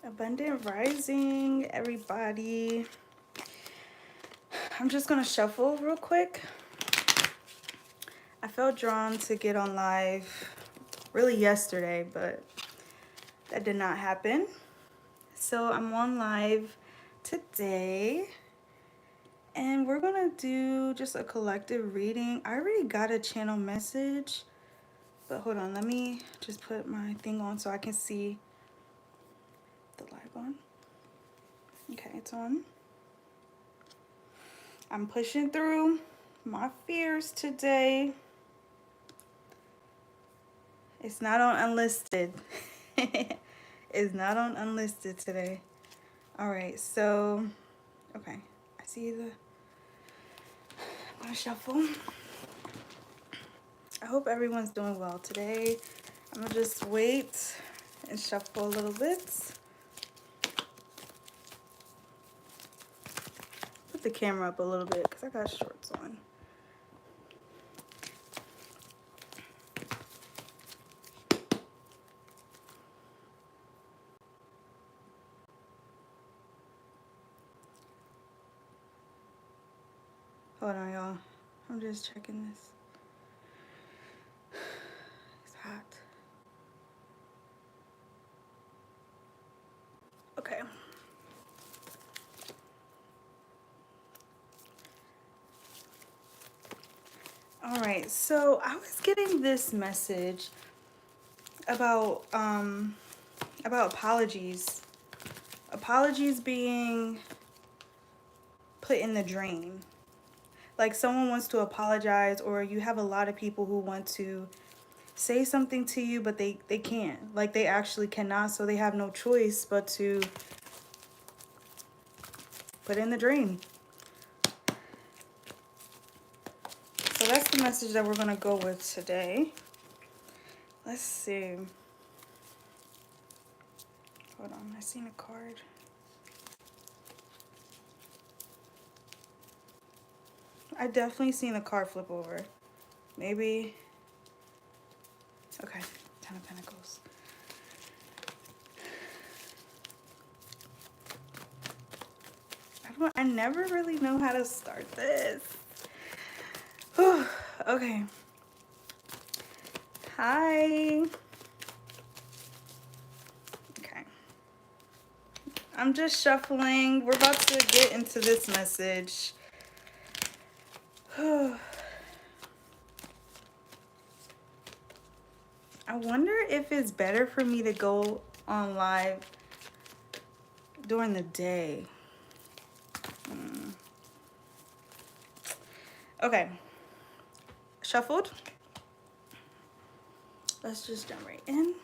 Abundant rising, everybody. I'm just gonna shuffle real quick. I felt drawn to get on live really yesterday, but that did not happen. So I'm on live today and we're gonna do just a collective reading. I already got a channel message, but hold on, let me just put my thing on so I can see the live on. Okay, it's on. I'm pushing through my fears today. It's not on unlisted. It's not on unlisted today. All right, so, okay. I see the, I'm gonna shuffle. I hope everyone's doing well today. I'm gonna just wait and shuffle a little bit. Put the camera up a little bit because I got shorts on. Hold on, y'all. I'm just checking this. It's hot. Okay. All right, so I was getting this message about apologies. Apologies being put in the drain. Like someone wants to apologize, or you have a lot of people who want to say something to you, but they can't. Like they actually cannot, so they have no choice but to put in the drain. So that's the message that we're going to go with today. Let's see. Hold on, I seen a card. I definitely seen the card flip over. Maybe. Okay, Ten of Pentacles. I never really know how to start this. Whew, okay. Hi. Okay. I'm just shuffling. We're about to get into this message. I wonder if it's better for me to go on live during the day. Okay. Shuffled. Let's just jump right in.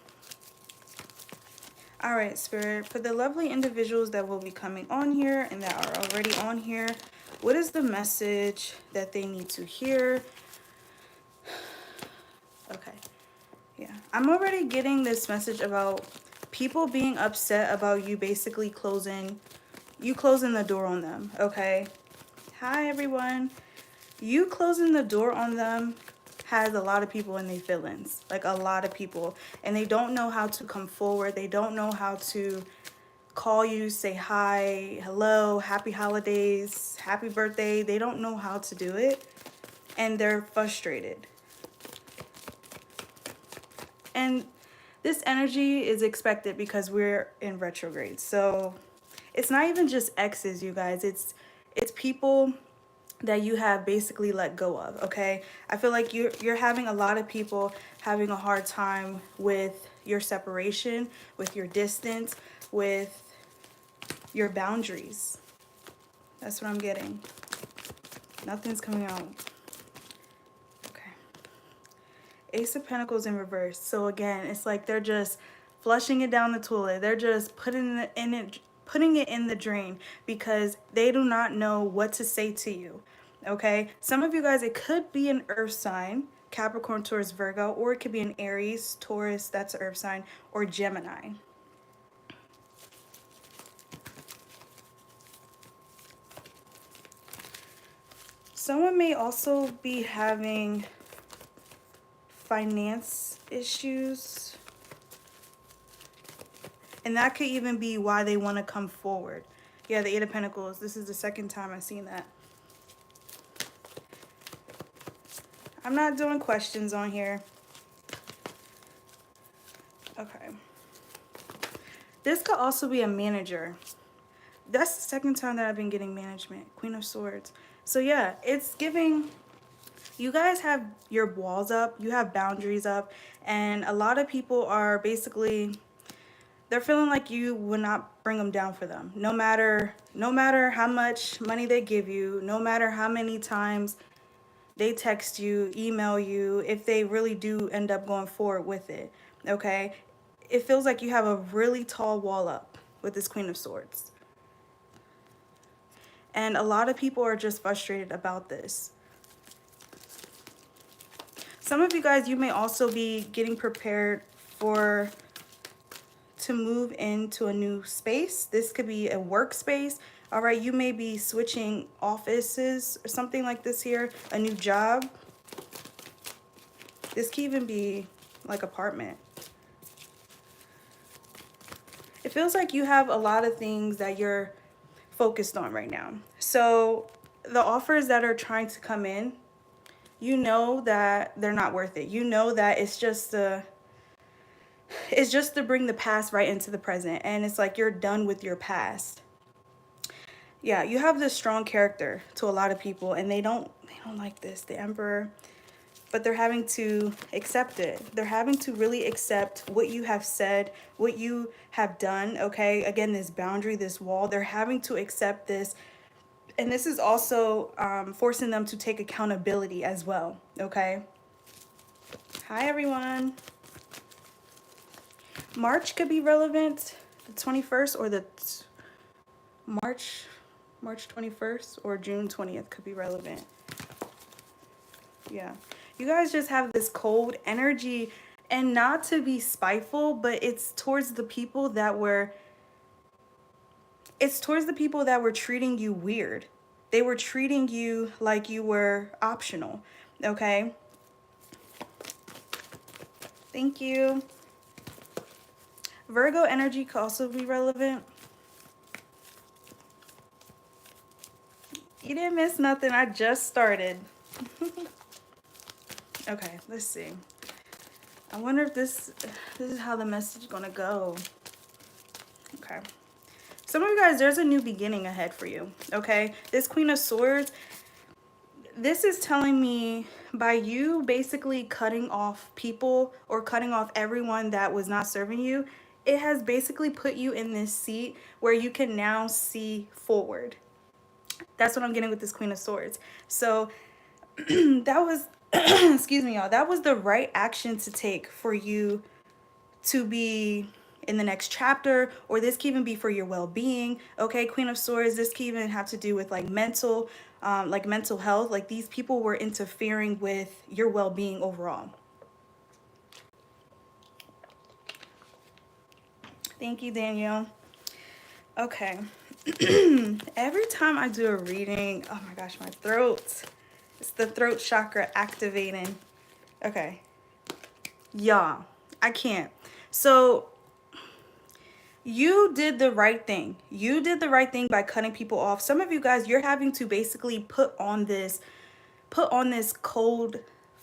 All right, Spirit, for the lovely individuals that will be coming on here and that are already on here, what is the message that they need to hear? Okay, yeah. I'm already getting this message about people being upset about you basically closing the door on them, okay? Hi, everyone. You closing the door on them has a lot of people in their feelings, like a lot of people, and they don't know how to come forward. They don't know how to call you, say hi, hello, happy holidays, happy birthday. They don't know how to do it, and they're frustrated. And this energy is expected because we're in retrograde. So it's not even just exes, you guys. It's people that you have basically let go of, okay? I feel like you're having a lot of people having a hard time with your separation, with your distance, with your boundaries. That's what I'm getting. Nothing's coming out. Okay. Ace of Pentacles in reverse. So again, it's like they're just flushing it down the toilet. They're just putting it in the drain because they do not know what to say to you. Okay, some of you guys, it could be an earth sign, Capricorn, Taurus, Virgo, or it could be an Aries, Taurus, that's an earth sign, or Gemini. Someone may also be having finance issues, And that could even be why they want to come forward. Yeah, the Eight of Pentacles. This is the second time I've seen that. I'm not doing questions on here. Okay. This could also be a manager. That's the second time that I've been getting management. Queen of Swords. So yeah, it's giving, you guys have your walls up, you have boundaries up, and a lot of people are basically, they're feeling like you will not bring them down for them. No matter how much money they give you, no matter how many times they text you, email you, if they really do end up going forward with it, okay? It feels like you have a really tall wall up with this Queen of Swords. And a lot of people are just frustrated about this. Some of you guys, you may also be getting prepared to move into a new space. This could be a workspace. All right, you may be switching offices or something like this here, a new job. This could even be like apartment. It feels like you have a lot of things that you're focused on right now. So the offers that are trying to come in, you know that they're not worth it. You know that it's just to bring the past right into the present. And it's like you're done with your past. Yeah, you have this strong character to a lot of people, and they don't like this, the Emperor. But they're having to accept it. They're having to really accept what you have said, what you have done, okay? Again, this boundary, this wall, they're having to accept this. And this is also forcing them to take accountability as well, okay? Hi, everyone. March could be relevant, the 21st, or the March 21st or June 20th could be relevant. Yeah. You guys just have this cold energy, and not to be spiteful, but it's towards the people that were treating you weird. They were treating you like you were optional, okay? Thank you. Virgo energy could also be relevant. You didn't miss nothing. I just started. Okay, let's see. I wonder if this is how the message is gonna go. Okay. Some of you guys, there's a new beginning ahead for you, okay? This Queen of Swords, this is telling me by you basically cutting off people or cutting off everyone that was not serving you, it has basically put you in this seat where you can now see forward. That's what I'm getting with this Queen of Swords. So that was, excuse me, y'all, that was the right action to take for you to be in the next chapter, or this can even be for your well-being, okay? Queen of Swords, this can even have to do with like mental health. Like these people were interfering with your well-being overall. Thank you, Danielle. Okay. Every time I do a reading, oh my gosh, my throat. It's the throat chakra activating. Okay. Y'all, I can't. So you did the right thing. You did the right thing by cutting people off. Some of you guys, you're having to basically put on this cold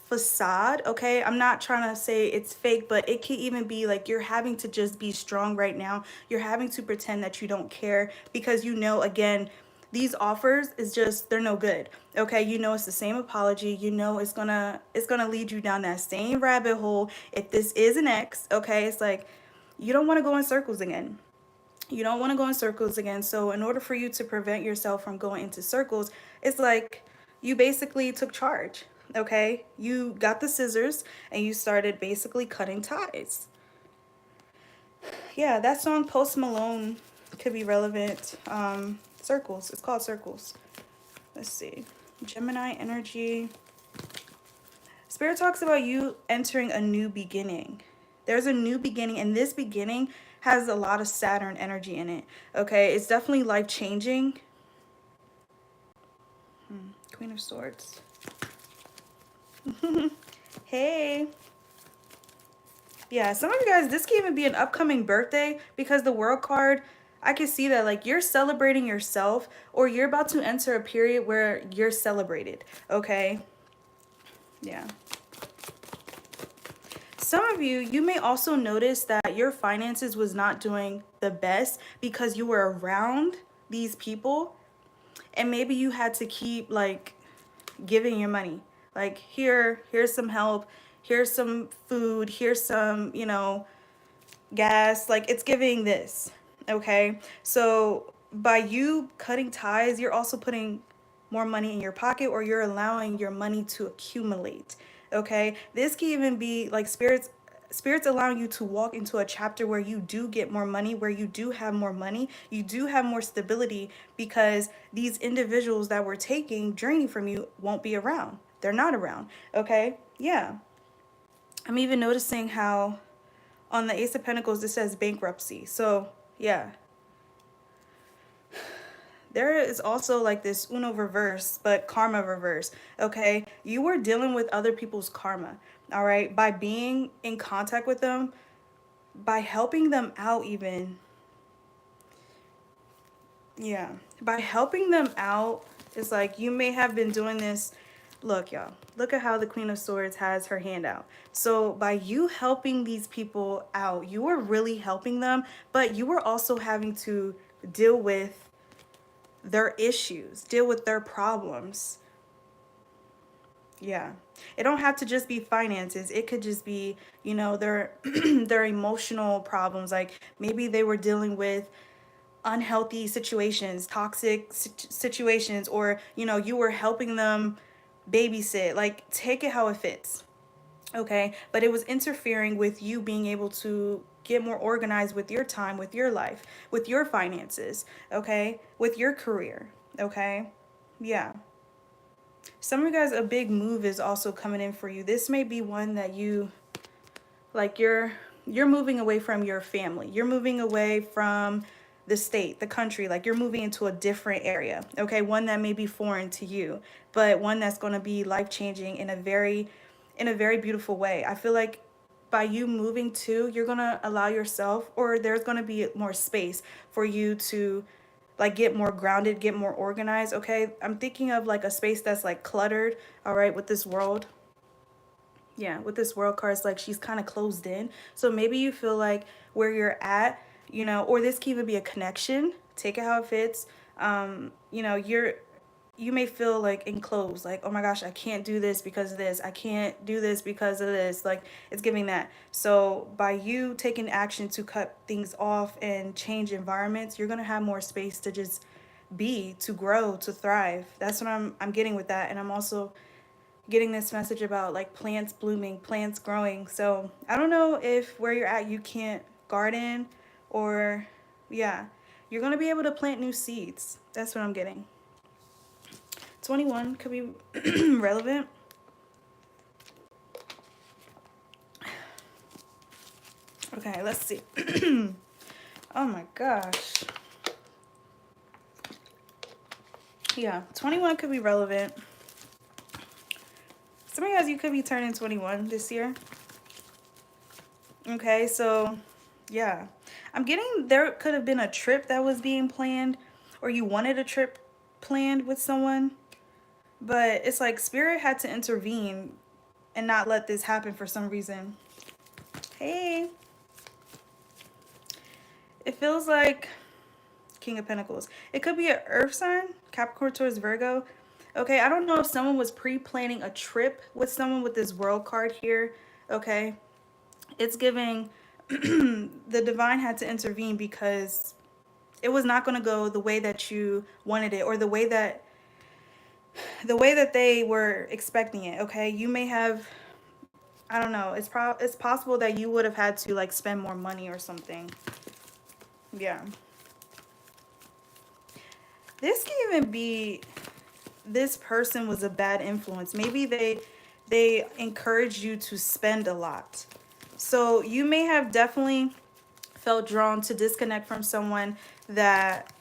facade, okay? I'm not trying to say it's fake, but it can even be like you're having to just be strong right now. You're having to pretend that you don't care because you know, again, these offers is just, they're no good, okay? You know it's the same apology. You know it's gonna lead you down that same rabbit hole. If this is an ex, okay, it's like you don't want to go in circles again. You don't want to go in circles again. So in order for you to prevent yourself from going into circles, it's like you basically took charge, okay? You got the scissors and you started basically cutting ties. Yeah, that song Post Malone could be relevant. Circles. It's called Circles. Let's see. Gemini energy. Spirit talks about you entering a new beginning. There's a new beginning, and this beginning has a lot of Saturn energy in it. Okay, it's definitely life-changing. Queen of Swords. Hey. Yeah, some of you guys, this can even be an upcoming birthday because the world card, I can see that like you're celebrating yourself or you're about to enter a period where you're celebrated, okay? Yeah. Some of you, you may also notice that your finances was not doing the best because you were around these people and maybe you had to keep like giving your money. Like here's some help, here's some food, here's some, you know, gas, like it's giving this. Okay? So by you cutting ties, you're also putting more money in your pocket or you're allowing your money to accumulate. Okay? This can even be like spirits allowing you to walk into a chapter where you do get more money, where you do have more money, you do have more stability because these individuals that were taking, draining from you won't be around. They're not around. Okay? Yeah. I'm even noticing how on the Ace of Pentacles, it says bankruptcy. So, yeah. There is also like this Uno reverse, but karma reverse. Okay? You were dealing with other people's karma. All right? By being in contact with them, by helping them out even. Yeah. By helping them out, it's like you may have been doing this. Look, y'all. Look at how the Queen of Swords has her hand out. So by you helping these people out, you were really helping them, but you were also having to deal with their issues, deal with their problems. Yeah. It don't have to just be finances. It could just be, you know, their their emotional problems. Like maybe they were dealing with unhealthy situations, toxic situations, or, you know, you were helping them babysit. Like take it how it fits. Okay? But it was interfering with you being able to get more organized with your time, with your life, with your finances, okay? With your career, okay? Yeah. Some of you guys, a big move is also coming in for you. This may be one that you like you're moving away from your family. You're moving away from the state, the country, like you're moving into a different area. Okay? One that may be foreign to you, but one that's going to be life-changing in a very beautiful way. I feel like by you moving to, you're going to allow yourself, or there's going to be more space for you to like get more grounded, get more organized. Okay? I'm thinking of like a space that's like cluttered, all right, with this world. Yeah, with this world card, it's like she's kind of closed in. So maybe you feel like where you're at, you know, or this can even be a connection. Take it how it fits. You know, you may feel like enclosed, like, oh my gosh, I can't do this because of this. I can't do this because of this. Like it's giving that. So by you taking action to cut things off and change environments, you're gonna have more space to just be, to grow, to thrive. That's what I'm getting with that. And I'm also getting this message about like plants blooming, plants growing. So I don't know if where you're at you can't garden, or yeah, you're going to be able to plant new seeds. That's what I'm getting. 21 could be relevant. Okay, let's see. Oh my gosh. Yeah, 21 could be relevant. Some of you guys, you could be turning 21 this year. Okay, so yeah. I'm getting there could have been a trip that was being planned, or you wanted a trip planned with someone, but it's like Spirit had to intervene and not let this happen for some reason. Hey. It feels like King of Pentacles. It could be an earth sign, Capricorn towards Virgo. Okay, I don't know if someone was pre-planning a trip with someone with this world card here. Okay, it's giving the divine had to intervene because it was not going to go the way that you wanted it, or the way that they were expecting it. Okay, you may have, I don't know, it's possible that you would have had to like spend more money or something. Yeah. This can even be this person was a bad influence. Maybe they encouraged you to spend a lot. So you may have definitely felt drawn to disconnect from someone that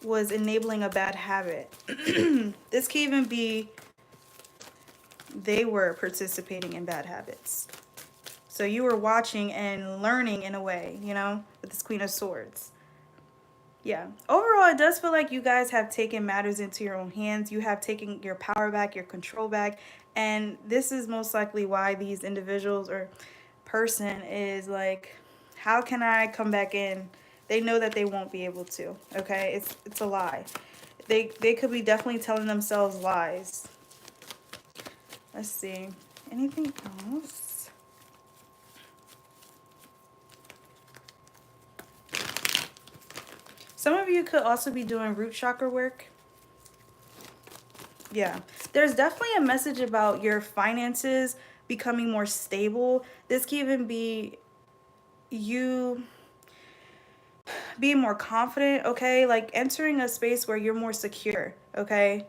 was enabling a bad habit. This can even be they were participating in bad habits. So you were watching and learning in a way, you know, with this Queen of Swords. Yeah. Overall, it does feel like you guys have taken matters into your own hands. You have taken your power back, your control back. And this is most likely why these individuals or person is like, how can I come back in? They know that they won't be able to. Okay? It's a lie. They could be definitely telling themselves lies. Let's see. Anything else? Some of you could also be doing root chakra work. Yeah. There's definitely a message about your finances becoming more stable. This can even be you being more confident, okay? Like entering a space where you're more secure, okay?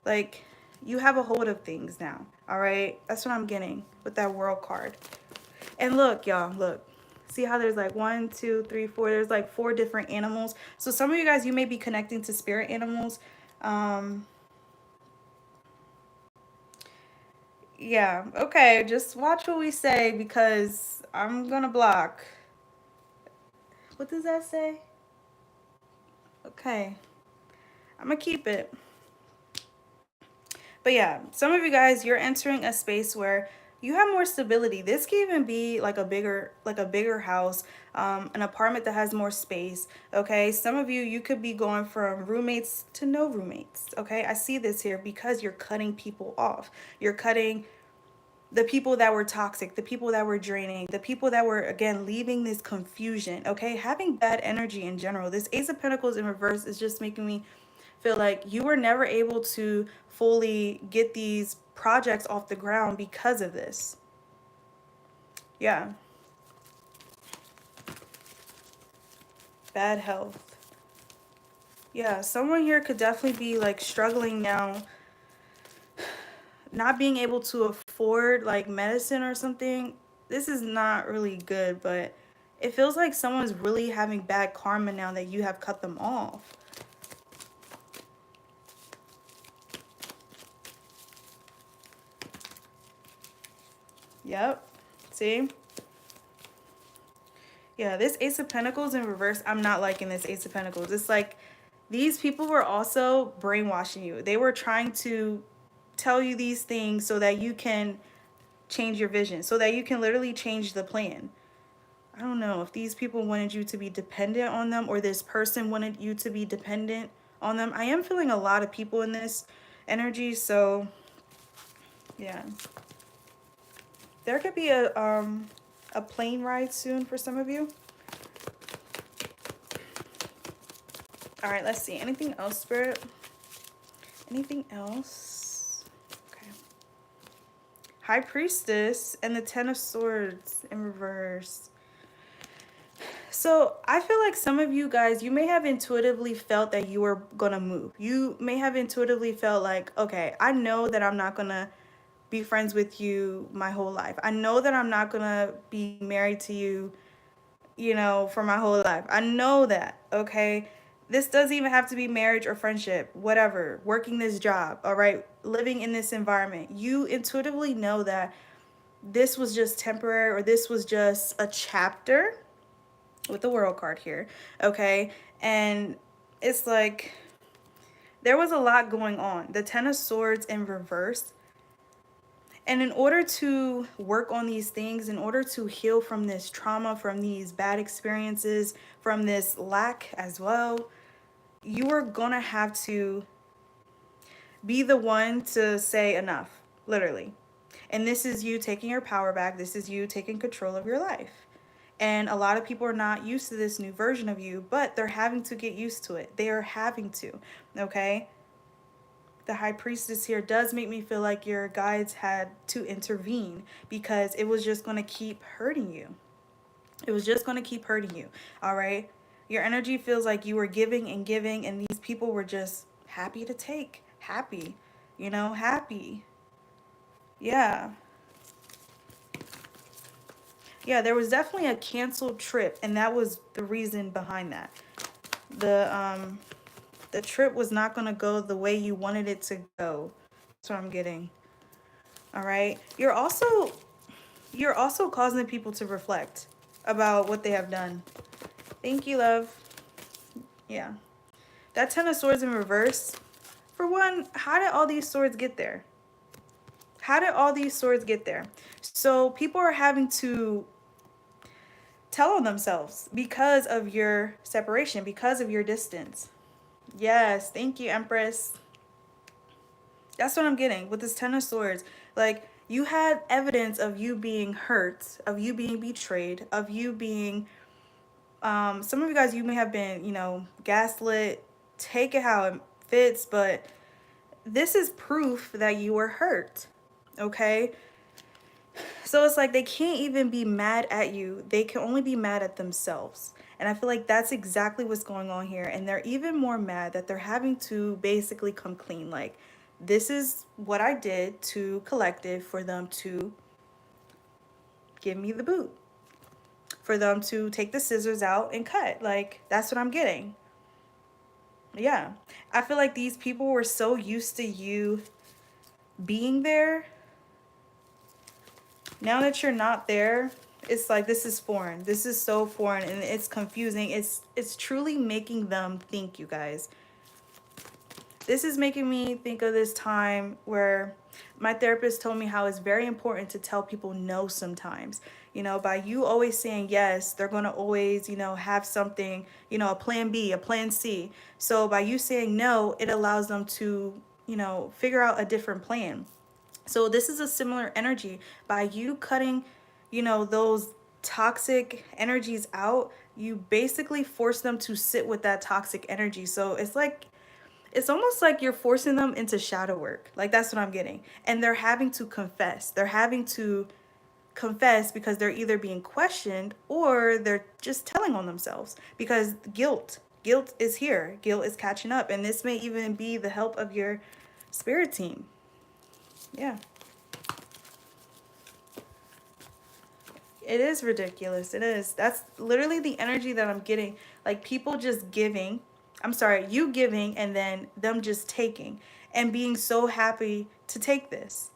Like you have a hold of things now, all right? That's what I'm getting with that world card. And look, y'all, look. See how there's like 1, 2, 3, 4. There's like 4 different animals. So some of you guys, you may be connecting to spirit animals. Yeah, okay. Just watch what we say because I'm gonna block. What does that say? Okay. I'm gonna keep it. But yeah, some of you guys, you're entering a space where you have more stability. This can even be like a bigger house, an apartment that has more space. Okay, some of you, you could be going from roommates to no roommates. Okay, I see this here because you're cutting people off. You're cutting the people that were toxic, the people that were draining, the people that were, again, leaving this confusion, okay? Having bad energy in general. This Ace of Pentacles in reverse is just making me feel like you were never able to fully get these projects off the ground because of this. Yeah. Bad health. Yeah, someone here could definitely be like struggling now, not being able to afford like medicine or something. This is not really good, but it feels like someone's really having bad karma now that you have cut them off. Yep. See? Yeah, this Ace of Pentacles in reverse, I'm not liking this Ace of Pentacles. It's like these people were also brainwashing you. They were trying to tell you these things so that you can change your vision, so that you can literally change the plan. I don't know if these people wanted you to be dependent on them or this person wanted you to be dependent on them. I am feeling a lot of people in this energy, so yeah. There could be a plane ride soon for some of you. All right, let's see. Anything else, Spirit? Anything else? Okay. High Priestess and the Ten of Swords in reverse. So I feel like some of you guys, you may have intuitively felt that you were gonna move. You may have intuitively felt like, okay, I know that I'm not gonna be friends with you my whole life. I know that I'm not gonna be married to you, you know, for my whole life. I know that, okay? This doesn't even have to be marriage or friendship, whatever, working this job, all right? Living in this environment. You intuitively know that this was just temporary or this was just a chapter with the world card here, okay? And it's like there was a lot going on. The Ten of Swords in reverse. And in order to work on these things, in order to heal from this trauma, from these bad experiences, from this lack as well, you are gonna have to be the one to say enough, literally. And this is you taking your power back. This is you taking control of your life. And a lot of people are not used to this new version of you, but they're having to get used to it. They are having to, okay? The High Priestess here does make me feel like your guides had to intervene because it was just going to keep hurting you. It was just going to keep hurting you, all right? Your energy feels like you were giving and giving, and these people were just happy to take. Happy, you know, happy. Yeah. Yeah, there was definitely a canceled trip, and that was the reason behind that. The trip was not going to go the way you wanted it to go. That's what I'm getting. All right. You're also you're also causing people to reflect about what they have done. Thank you, love. Yeah. That Ten of Swords in reverse. For one, how did all these swords get there? How did all these swords get there? So people are having to tell on themselves because of your separation, because of your distance. Yes, thank you, Empress. That's what I'm getting with this Ten of Swords. Like, you had evidence of you being hurt, of you being betrayed, of you being, some of you guys, you may have been, gaslit. Take it how it fits, but this is proof that you were hurt. Okay? So it's like they can't even be mad at you. They can only be mad at themselves. And I feel like that's exactly what's going on here. And they're even more mad that they're having to basically come clean. Like, this is what I did to collective for them to give me the boot. For them to take the scissors out and cut. Like, that's what I'm getting. Yeah. I feel like these people were so used to you being there. Now that you're not there, it's like, this is foreign. This is so foreign and it's confusing. It's truly making them think, you guys. This is making me think of this time where my therapist told me how it's very important to tell people no sometimes. By you always saying yes, they're going to always, have something, a plan B, a plan C. So by you saying no, it allows them to, figure out a different plan. So this is a similar energy. By you cutting, those toxic energies out, you basically force them to sit with that toxic energy. So it's almost like you're forcing them into shadow work. Like, that's what I'm getting. And they're having to confess. They're having to confess because they're either being questioned or they're just telling on themselves because guilt is here. Guilt is catching up. And this may even be the help of your spirit team. Yeah. It is ridiculous. It is. That's literally the energy that I'm getting. Like, people just giving. I'm sorry, you giving and then them just taking and being so happy to take this.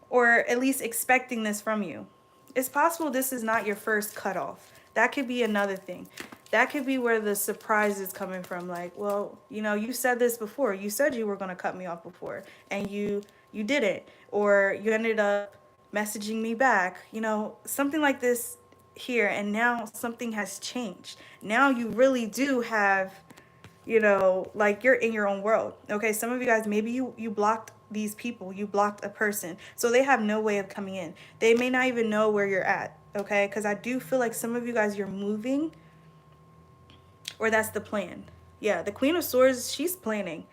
Or at least expecting this from you. It's possible this is not your first cutoff. That could be another thing. That could be where the surprise is coming from. Like, well, you said this before. You said you were going to cut me off before. And you didn't. Or you ended up messaging me back. Something like this here. And now something has changed. Now you really do have, like, you're in your own world. Okay, some of you guys, maybe you blocked these people. You blocked a person. So they have no way of coming in. They may not even know where you're at. Okay, because I do feel like some of you guys, you're moving. Or that's the plan. Yeah, the Queen of Swords, she's planning.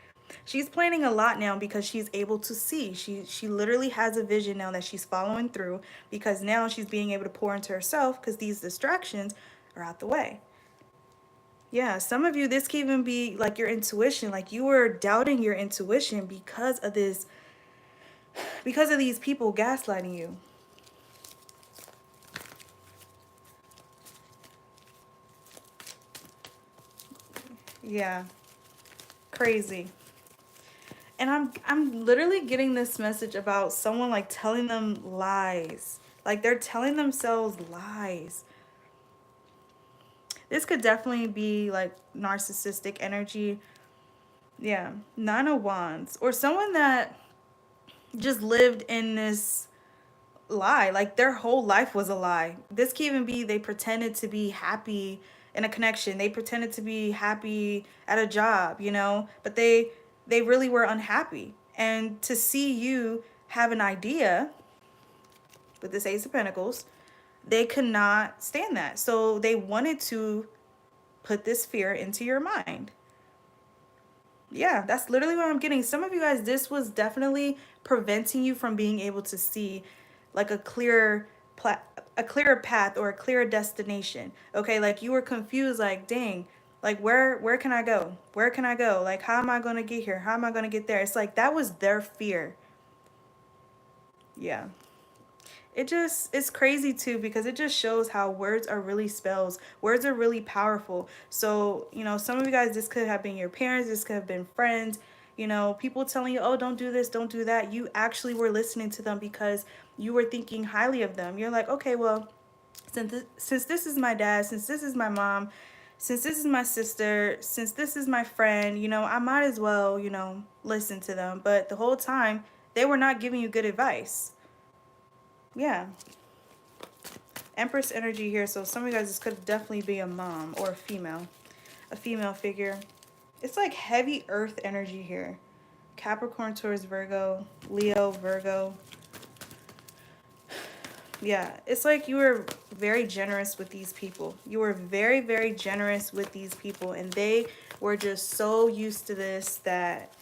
She's planning a lot now because she's able to see. She literally has a vision now that she's following through because now she's being able to pour into herself because these distractions are out the way. Yeah, some of you, this can even be like your intuition. Like, you were doubting your intuition because of this, because of these people gaslighting you. Yeah, crazy. And I'm literally getting this message about someone like telling them lies. Like, they're telling themselves lies. This could definitely be like narcissistic energy. Yeah, Nine of Wands. Or someone that just lived in this lie. Like, their whole life was a lie. This can even be they pretended to be happy in a connection. They pretended to be happy at a job, but they really were unhappy. And to see you have an idea with this Ace of Pentacles, they could not stand that. So they wanted to put this fear into your mind. Yeah, that's literally what I'm getting. Some of you guys, this was definitely preventing you from being able to see like a clearer path or a clearer destination. Okay, like, you were confused, like, dang, like, where can I go? Where can I go? Like, how am I going to get here? How am I going to get there? It's like that was their fear. Yeah. It's crazy too because it just shows how words are really spells. Words are really powerful. So, some of you guys, this could have been your parents, this could have been friends, You know, people telling you, oh, don't do this, don't do that. You actually were listening to them because you were thinking highly of them. You're like, okay, well, since this is my dad, since this is my mom, since this is my sister, since this is my friend, you know, I might as well, you know, listen to them. But the whole time, they were not giving you good advice. Yeah. Empress energy here. So some of you guys, this could definitely be a mom or a female figure. It's like heavy earth energy here. Capricorn, Taurus, Virgo, Leo, Virgo. Yeah, it's like you were very generous with these people. You were very, very generous with these people. And they were just so used to this that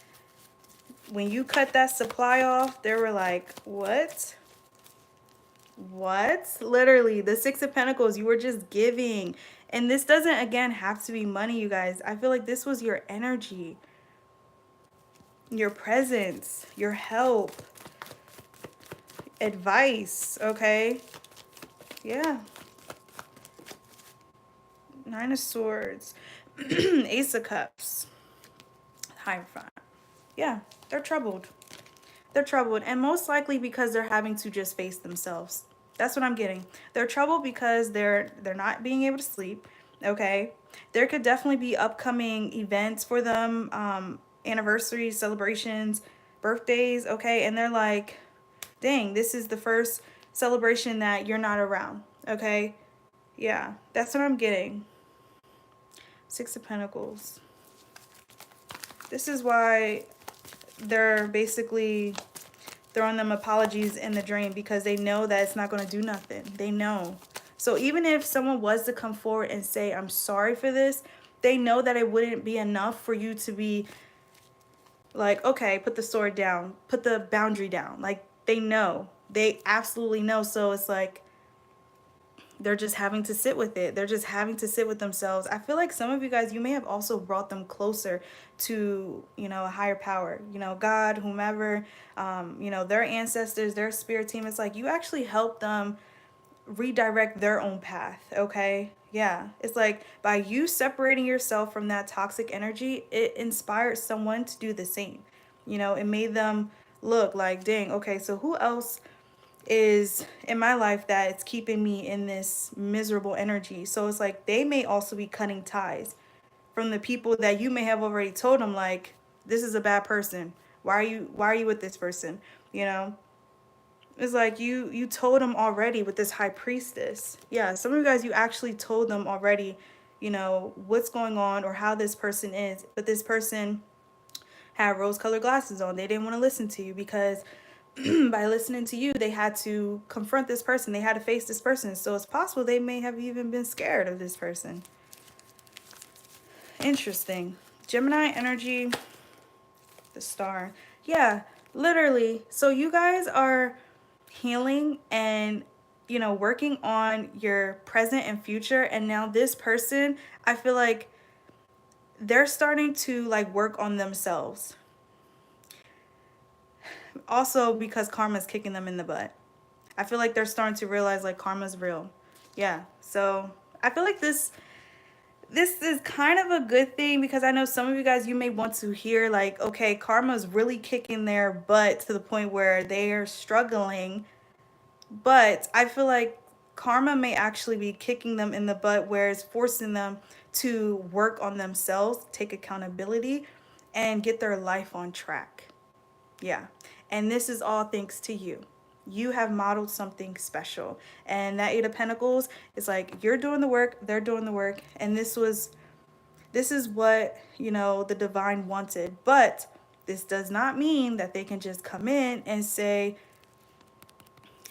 when you cut that supply off, they were like, what? What? Literally, the Six of Pentacles, you were just giving. And this doesn't, again, have to be money, you guys. I feel like this was your energy, your presence, your help, advice, okay? Yeah. Nine of Swords. Ace of Cups. Hierophant. Yeah, they're troubled. They're troubled. And most likely because they're having to just face themselves. That's what I'm getting. They're troubled because they're not being able to sleep. Okay. There could definitely be upcoming events for them. Anniversaries, celebrations, birthdays. Okay. And they're like, dang, this is the first celebration that you're not around. Okay. Yeah. That's what I'm getting. Six of Pentacles. This is why they're basically throwing them apologies in the drain, because they know that it's not going to do nothing. They know. So even if someone was to come forward and say, I'm sorry for this, they know that it wouldn't be enough for you to be like, okay, put the sword down, put the boundary down. Like, they know. They absolutely know. So it's like, they're just having to sit with it. They're just having to sit with themselves. I feel like some of you guys, you may have also brought them closer to, you know, a higher power, you know, God, whomever, you know, their ancestors, their spirit team. It's like you actually help them redirect their own path. Okay. Yeah. It's like by you separating yourself from that toxic energy, it inspired someone to do the same. You know, it made them look like, dang, okay, so who else is in my life that it's keeping me in this miserable energy? So it's like they may also be cutting ties from the people that you may have already told them, like, this is a bad person. Why are you with this person? You know, it's like you told them already with this high priestess. Yeah, some of you guys, you actually told them already, you know, what's going on or how this person is. But this person had rose-colored glasses on. They didn't want to listen to you because by listening to you, they had to confront this person. They had to face this person. So it's possible they may have even been scared of this person. Interesting. Gemini energy, the star. Yeah, literally. So you guys are healing and, you know, working on your present and future. And now this person, I feel like they're starting to like work on themselves. Also because karma's kicking them in the butt. I feel like they're starting to realize like karma's real. Yeah. So I feel like this is kind of a good thing, because I know some of you guys, you may want to hear like, okay, karma's really kicking their butt to the point where they are struggling. But I feel like karma may actually be kicking them in the butt, where it's forcing them to work on themselves, take accountability, and get their life on track. Yeah. And this is all thanks to you. You have modeled something special. And that Eight of Pentacles is like, you're doing the work, they're doing the work. And this is what, you know, the divine wanted. But this does not mean that they can just come in and say,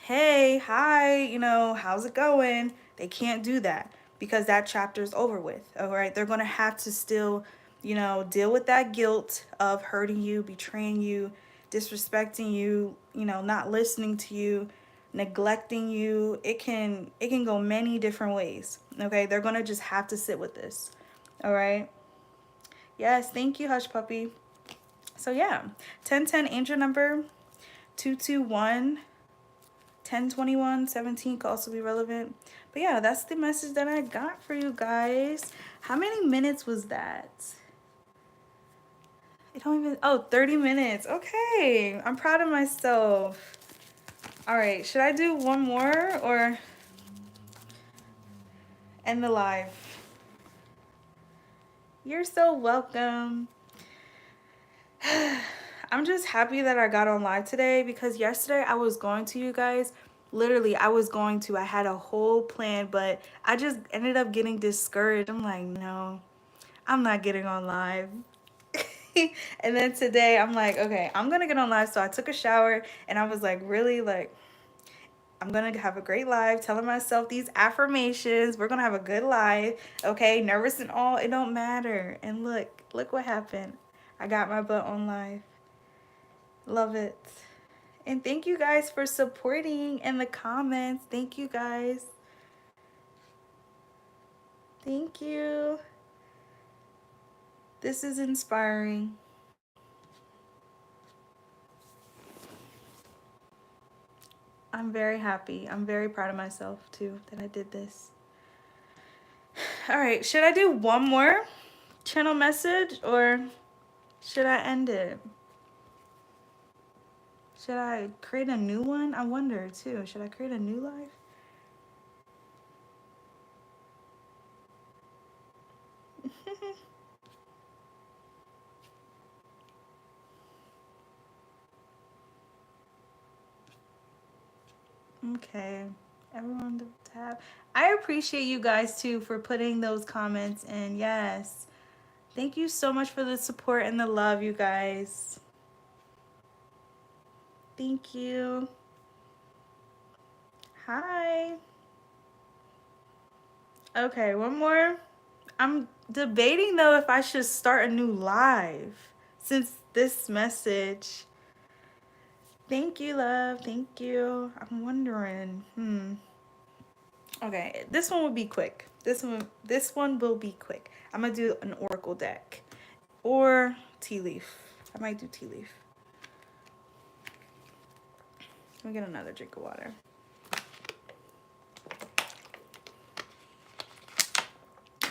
hey, hi, you know, how's it going? They can't do that, because that chapter is over with. All right. They're going to have to still, you know, deal with that guilt of hurting you, betraying you, disrespecting you, you know, not listening to you, neglecting you. It can go many different ways. Okay. They're going to just have to sit with this. All right. Yes. Thank you, Hush Puppy. So yeah, 1010 angel number 221. 10, 21, 17 could also be relevant. But yeah, that's the message that I got for you guys. How many minutes was that? It don't even, oh, 30 minutes. Okay. I'm proud of myself. All right. Should I do one more or end the live? You're so welcome. I'm just happy that I got on live today because yesterday I was going to, you guys. Literally, I was going to. I had a whole plan, but I just ended up getting discouraged. I'm like, no, I'm not getting on live. And then today I'm like, okay, I'm gonna get on live. So I took a shower and I was like, really, like, I'm gonna have a great live, telling myself these affirmations. We're gonna have a good live. Okay, nervous and all, it don't matter. And look what happened. I got my butt on live. Love it. And thank you guys for supporting in the comments. Thank you guys. Thank you. This is inspiring. I'm very happy. I'm very proud of myself too that I did this. All right, should I do one more channel message or should I end it? Should I create a new one? I wonder too. Should I create a new live? Okay. Everyone to tap. I appreciate you guys too for putting those comments in. Yes. Thank you so much for the support and the love, you guys. Thank you. Hi. Okay, one more. I'm debating though if I should start a new live since this message. Thank you, love. Thank you. I'm wondering. Okay, this one will be quick. This one will be quick. I'm gonna do an oracle deck or tea leaf. I might do tea leaf. Let me get another drink of water.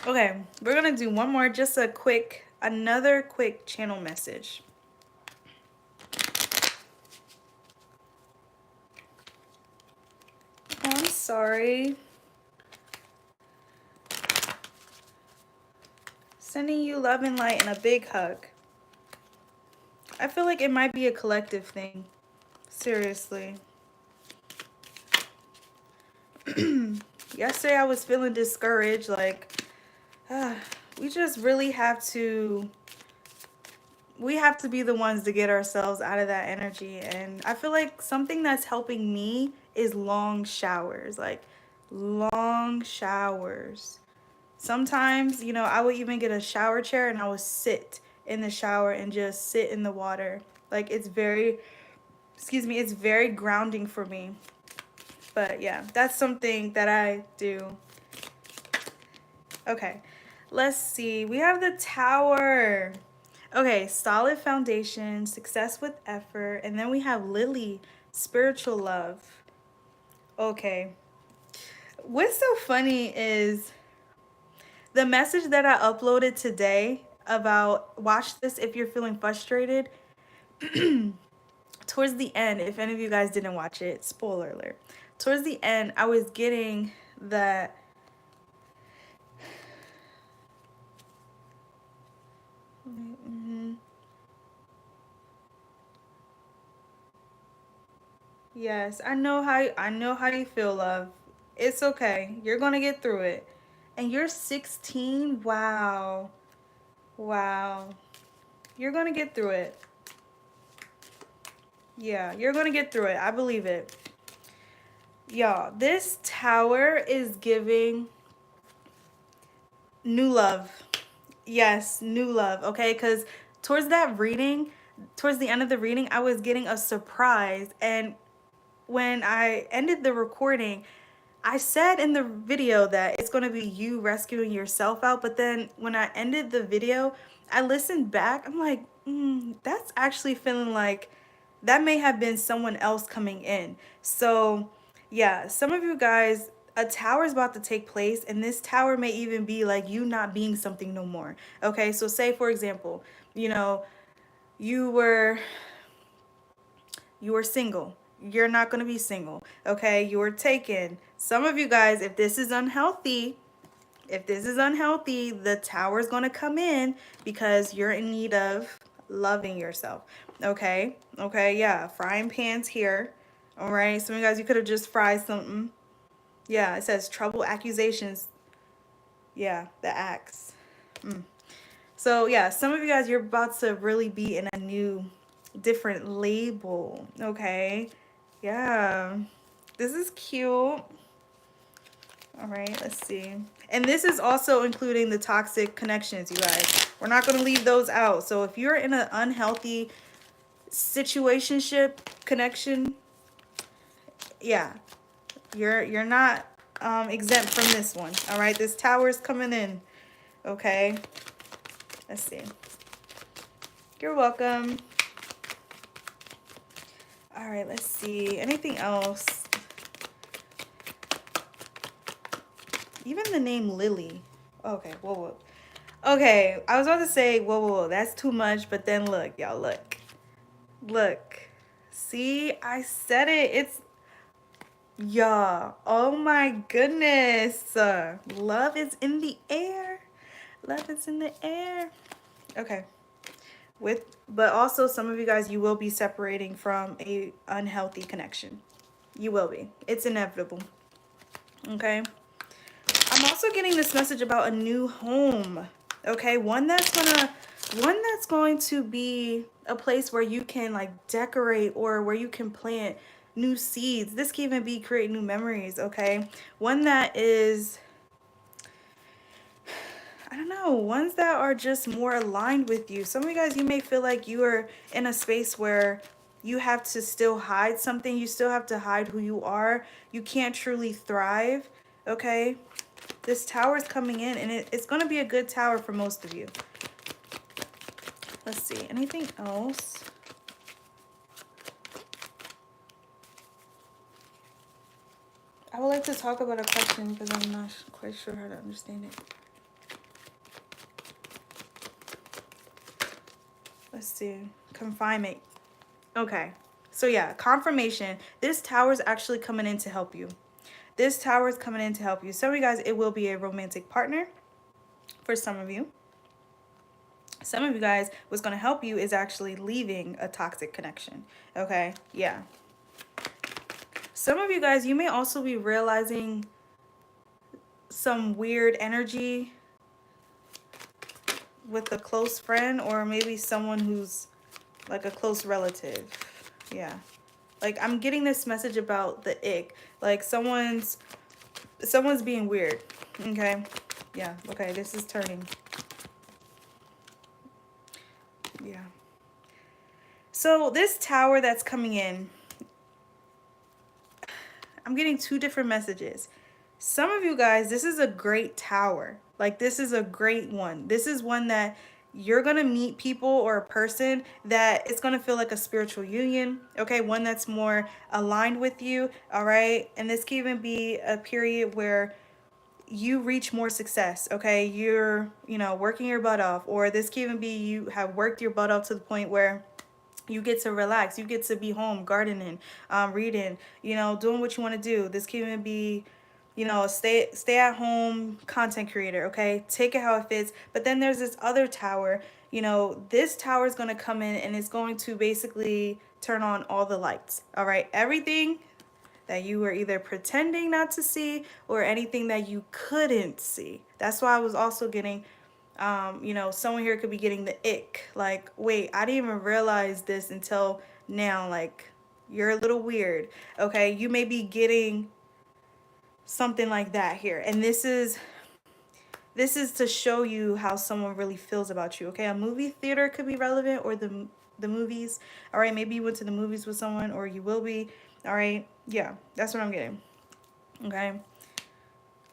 Okay, we're gonna do one more, just another quick channel message. Oh, I'm sorry. Sending you love and light and a big hug. I feel like it might be a collective thing. Seriously. Yesterday I was feeling discouraged, like, we just really have to be the ones to get ourselves out of that energy. And I feel like something that's helping me is long showers, like long showers. Sometimes, I would even get a shower chair and I would sit in the shower and just sit in the water. Like it's very grounding for me. But yeah, that's something that I do. Okay, let's see. We have the Tower. Okay, solid foundation, success with effort. And then we have Lily, spiritual love. Okay. What's so funny is the message that I uploaded today about watch this if you're feeling frustrated. Towards the end, if any of you guys didn't watch it, spoiler alert. Towards the end, I was getting that Yes, I know how you feel, love. It's okay. You're gonna get through it. And you're 16? Wow. Wow. You're gonna get through it. Yeah, you're gonna get through it. I believe it. Y'all, this Tower is giving new love. Yes, new love, okay? Because towards the end of the reading, I was getting a surprise. And when I ended the recording, I said in the video that it's going to be you rescuing yourself out. But then when I ended the video, I listened back. I'm like, that's actually feeling like that may have been someone else coming in. So yeah, some of you guys, a tower is about to take place, and this tower may even be like you not being something no more. Okay, so say for example, you know, you were single. You're not going to be single. Okay? You were taken. Some of you guys, if this is unhealthy, the tower is going to come in because you're in need of loving yourself. Okay? Okay, yeah. Frying pans here. All right? Some of you guys, you could have just fried something. Yeah, it says trouble, accusations. Yeah, the axe. So yeah, some of you guys, you're about to really be in a new, different label. Okay? Yeah. This is cute. All right, let's see. And this is also including the toxic connections, you guys. We're not going to leave those out. So if you're in an unhealthy situationship connection, yeah, you're not exempt from this one. All right, this tower is coming in. Okay, let's see. You're welcome. All right, let's see. Anything else? Even the name Lily. Okay, whoa. Okay, I was about to say, whoa, that's too much, but then look, y'all, look. See, I said it. It's, y'all, oh my goodness. Love is in the air. Love is in the air. Okay. But also some of you guys, you will be separating from a unhealthy connection. You will be. It's inevitable. Okay. I'm also getting this message about a new home. Okay, one that's going to be a place where you can like decorate or where you can plant new seeds. This can even be create new memories, okay? One that is, I don't know, ones that are just more aligned with you. Some of you guys, you may feel like you are in a space where you have to still hide something. You still have to hide who you are. You can't truly thrive, okay? This tower is coming in, and it's going to be a good tower for most of you. Let's see. Anything else? I would like to talk about a question because I'm not quite sure how to understand it. Let's see. Confinement. Okay. So yeah, confirmation. This tower is actually coming in to help you. This tower is coming in to help you. Some of you guys, it will be a romantic partner for some of you. Some of you guys, what's going to help you is actually leaving a toxic connection. Okay? Yeah. Some of you guys, you may also be realizing some weird energy with a close friend or maybe someone who's like a close relative. Yeah. Like I'm getting this message about the ick. Like someone's being weird. Okay? Yeah. Okay, this is turning. Yeah. So this tower that's coming in, I'm getting two different messages. Some of you guys, this is a great tower. Like this is a great one. This is one that you're going to meet people or a person that it's going to feel like a spiritual union. Okay, one that's more aligned with you. All right. And this can even be a period where you reach more success. Okay, you're, working your butt off, or this can even be you have worked your butt off to the point where you get to relax, you get to be home gardening, reading, doing what you want to do. This can even be, stay at home content creator. Okay, take it how it fits. But then there's this other tower. This tower is going to come in and it's going to basically turn on all the lights. All right, everything that you were either pretending not to see or anything that you couldn't see. That's why I was also getting, someone here could be getting the ick. Like, wait, I didn't even realize this until now. Like, you're a little weird. Okay, you may be getting something like that here. And this is to show you how someone really feels about you. Okay, a movie theater could be relevant, or the movies. All right, maybe you went to the movies with someone, or you will be. All right, yeah, that's what I'm getting. Okay,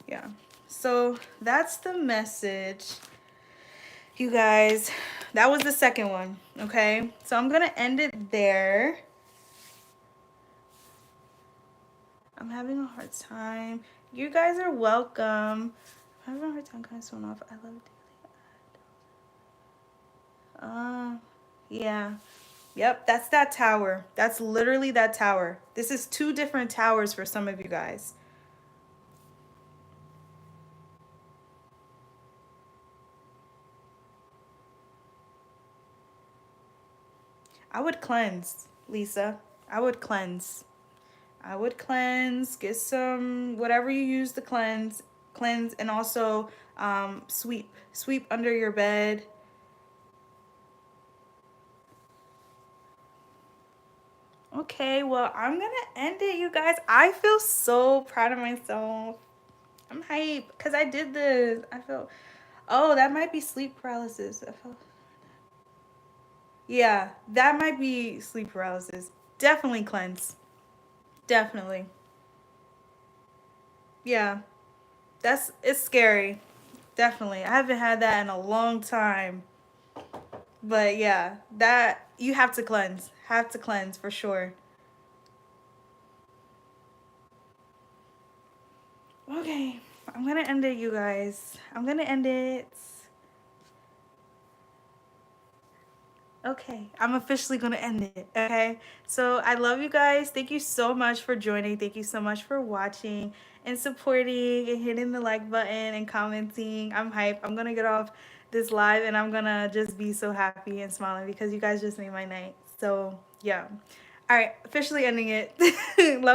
yeah. So that's the message, you guys. That was the second one. Okay, so I'm gonna end it there. I'm having a hard time. You guys are welcome. I'm having a hard time cutting someone off. I love it. Yeah. Yep, that's that tower. That's literally that tower. This is two different towers for some of you guys. I would cleanse, Lisa. I would cleanse. I would cleanse, get some whatever you use to cleanse, and also sweep under your bed. Okay, well, I'm gonna end it, you guys. I feel so proud of myself. I'm hyped because I did this. I felt, oh, that might be sleep paralysis. I felt, yeah, that might be sleep paralysis. Definitely cleanse. Definitely. Yeah, it's scary. Definitely. I haven't had that in a long time. But yeah, that you have to cleanse. Have to cleanse for sure. Okay, I'm gonna end it, you guys. I'm gonna end it. Okay, I'm officially gonna end it. Okay, so I love you guys. Thank you so much for joining. Thank you so much for watching and supporting and hitting the like button and commenting. I'm hyped. I'm gonna get off this live and I'm gonna just be so happy and smiling because you guys just made my night. So yeah. All right, officially ending it. Love